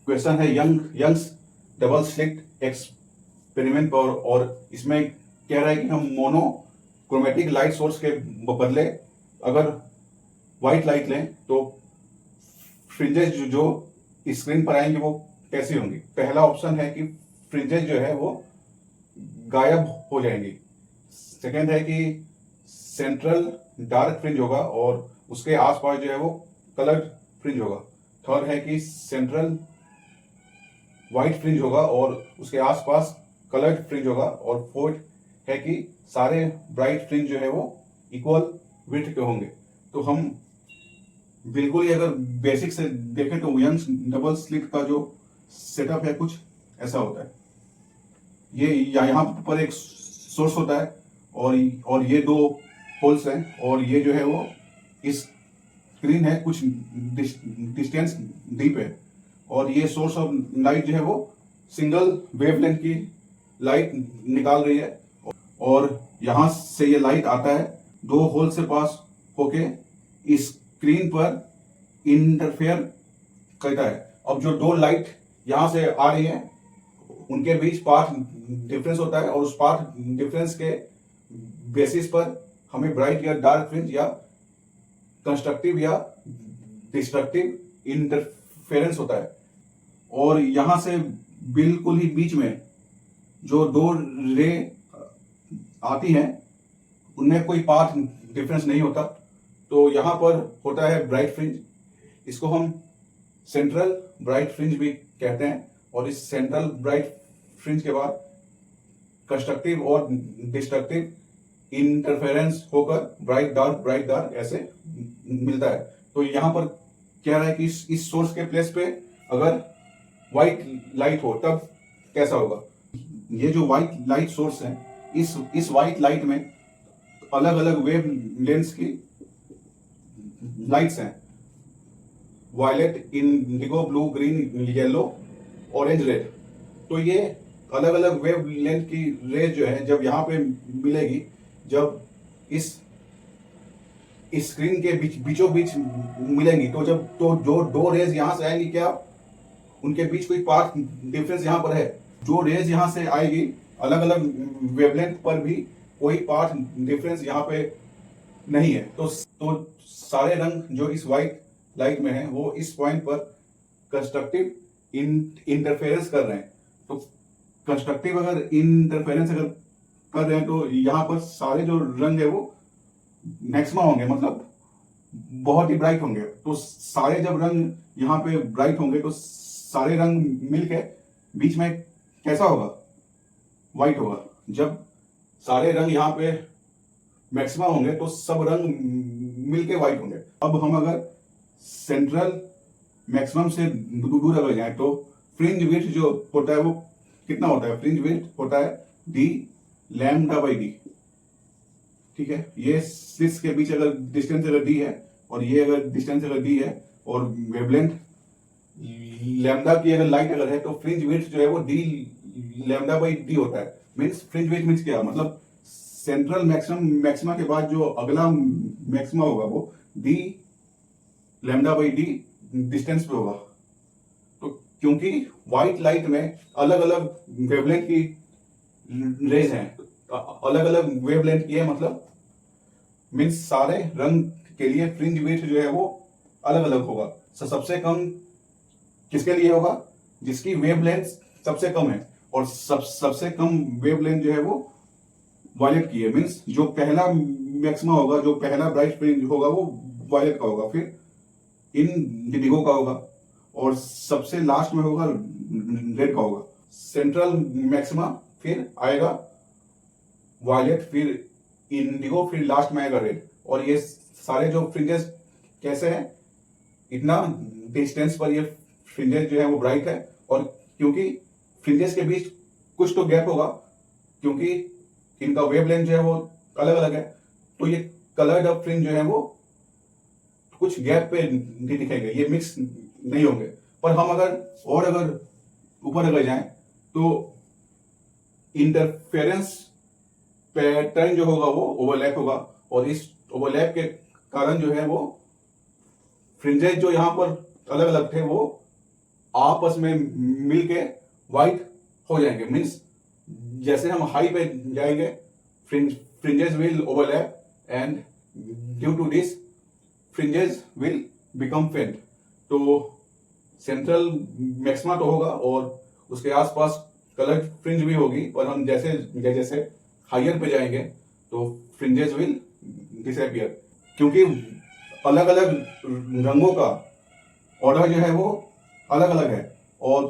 Question है Young's double slit experiment पर, और इसमें कह रहा है कि हम मोनोक्रोमेटिक लाइट सोर्स के बदले अगर व्हाइट लाइट लें तो फ्रिंजेस जो स्क्रीन पर आएंगे वो कैसी होंगी। पहला ऑप्शन है कि फ्रिंजेस जो है वो गायब हो जाएंगी। सेकेंड है कि सेंट्रल डार्क फ्रिंज होगा और उसके आसपास जो है वो कलर्ड फ्रिंज होगा। थर्ड है कि सेंट्रल व्हाइट फ्रिंज होगा और उसके आसपास कलर्ड फ्रिंज होगा। और फोर्थ है कि सारे ब्राइट फ्रिंज जो है वो इक्वल विड्थ के होंगे। तो हम बिल्कुल ही अगर बेसिक से देखें तो यंग्स डबल स्लिट का जो सेटअप है कुछ ऐसा होता है। ये यहाँ पर एक सोर्स होता है और ये दो होल्स हैं, और ये जो है वो इस स्क्रीन है कुछ डिस्टेंस डीप है, और ये सोर्स ऑफ लाइट जो है वो सिंगल वेवलेंथ की लाइट निकाल रही है, और यहां से ये लाइट आता है दो होल से पास होके इस स्क्रीन पर इंटरफेयर करता है। अब जो दो लाइट यहां से आ रही है उनके बीच पाथ डिफरेंस होता है, और उस पाथ डिफरेंस के बेसिस पर हमें ब्राइट या डार्क फ्रिंज या कंस्ट्रक्टिव या डिस्ट्रक्टिव इंटरफेरेंस होता है। और यहां से बिल्कुल ही बीच में जो दो रे आती हैं उनमें कोई पाथ डिफरेंस नहीं होता, तो यहां पर होता है ब्राइट फ्रिंज। इसको हम सेंट्रल ब्राइट फ्रिंज भी कहते हैं, और इस सेंट्रल ब्राइट फ्रिंज के बाद कंस्ट्रक्टिव और डिस्ट्रक्टिव इंटरफेरेंस होकर ब्राइट डार्क ऐसे मिलता है। तो यहां पर कह रहा है कि इस सोर्स के प्लेस पे अगर व्हाइट लाइट हो तब कैसा होगा। ये जो व्हाइट लाइट सोर्स है इस व्हाइट लाइट में अलग अलग वेव लेंथ्स की लाइट्स हैं, violet, indigo, blue, green, yellow, orange, red. तो ये अलग अलग वेव लेंथ की रेज जो है जब यहाँ पे मिलेगी, जब इस स्क्रीन के बीचों बीच मिलेंगी, तो जब तो जो दो रेज यहाँ से आएंगी क्या उनके बीच कोई पाथ डिफरेंस यहाँ पर है। जो रेज यहाँ से आएगी अलग अलग वेवलेंथ पर भी कोई पाथ डिफरेंस यहाँ पे नहीं है। तो सारे रंग जो इस व्हाइट लाइट में है वो इस पॉइंट पर कंस्ट्रक्टिव इंटरफेरेंस कर रहे हैं। तो कंस्ट्रक्टिव अगर इंटरफेरेंस अगर कर रहे हैं तो यहाँ पर सारे जो रंग है वो मैक्सिमम होंगे, मतलब बहुत ही ब्राइट होंगे। तो सारे जब रंग यहाँ पे ब्राइट होंगे तो सारे रंग मिलके बीच में कैसा होगा, व्हाइट होगा। जब सारे रंग यहाँ पे मैक्सिमम होंगे तो सब रंग मिलके व्हाइट होंगे। अब हम अगर सेंट्रल मैक्सिमम से दूर अगर जाए तो फ्रिंज विड्थ जो होता है वो कितना होता है। फ्रिंज विड्थ होता है डी लैम्डा बाई डी। ठीक है, ये स्लिट्स के बीच अगर डिस्टेंस अगर डी है और ये अगर डिस्टेंस अगर डी है और वेवलेंथ लैम्डा की अगर लाइट अगर है तो फ्रिंज विड्थ जो है वो डी लैम्डा बाई डी होता है। मीन्स फ्रिंज विड्थ मीन्स क्या, मतलब सेंट्रल मैक्सिमा के बाद जो अगला मैक्सिमा होगा वो D lambda by D distance पे होगा। तो क्योंकि व्हाइट लाइट में अलग अलग वेवलेंथ की रेज हैं, अलग अलग वेवलेंथ की है, मतलब मीन्स सारे रंग के लिए फ्रिंज विड्थ जो है वो अलग अलग होगा। सबसे कम किसके लिए होगा, जिसकी वेवलेंथ सबसे कम है, और सबसे कम वेवलेंथ जो है वो वायलेट की है। मीन्स जो पहला मैक्सिमा होगा, जो पहला ब्राइट फ्रिंज होगा वो वायलेट का होगा, फिर इंडिगो का होगा, और सबसे लास्ट में होगा रेड का होगा। सेंट्रल मैक्सिमा फिर आएगा वायलेट, फिर इंडिगो, फिर लास्ट में आएगा रेड। और ये सारे जो फ्रिंजेस कैसे हैं, इतना डिस्टेंस पर ये फ्रिंजेस जो है वो ब्राइट है, और क्योंकि फ्रिंजेस के बीच कुछ तो गैप होगा क्योंकि इनका वेवलेंथ जो है वो अलग अलग है, तो ये कलर्ड अप फ्रिंज जो है वो कुछ गैप पे नहीं दिखेंगे, ये मिक्स नहीं होंगे। पर हम अगर ऊपर अगर जाएं तो इंटरफेरेंस पैटर्न जो होगा वो ओवरलैप होगा, और इस ओवरलैप के कारण जो है वो फ्रिंजेस जो यहाँ पर अलग अलग थे वो आपस में मिलके व्हाइट हो जाएंगे। मीन्स जैसे हम हाई पे जाएंगे fringes will overlap and due to this fringes will become faint. तो सेंट्रल मैक्सिमा तो होगा और उसके आसपास कलर्ड फ्रिंज भी होगी, पर हम जैसे जैसे हायर पे जाएंगे तो फ्रिंजेस विल डिसअपियर, क्योंकि अलग अलग रंगों का ऑर्डर जो है वो अलग अलग है। और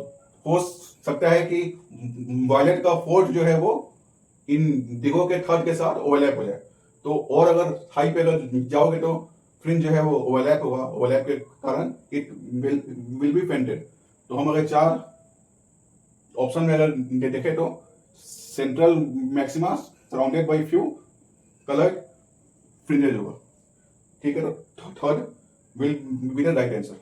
हो सकता है कि वायलेट का फोर्थ जो है वो इन दिगों के थर्ड के साथ ओवरलैप हो जाए। तो और अगर हाई पे अगर जाओगे तो फ्रिंज जो है वो ओवरलैप होगा, ओवरलैप के कारण इट विल बी फेंटेड। तो हम अगर चार ऑप्शन में अगर देखें तो central maxima surrounded by few coloured fringes होगा। ठीक है, तो third will be the right answer.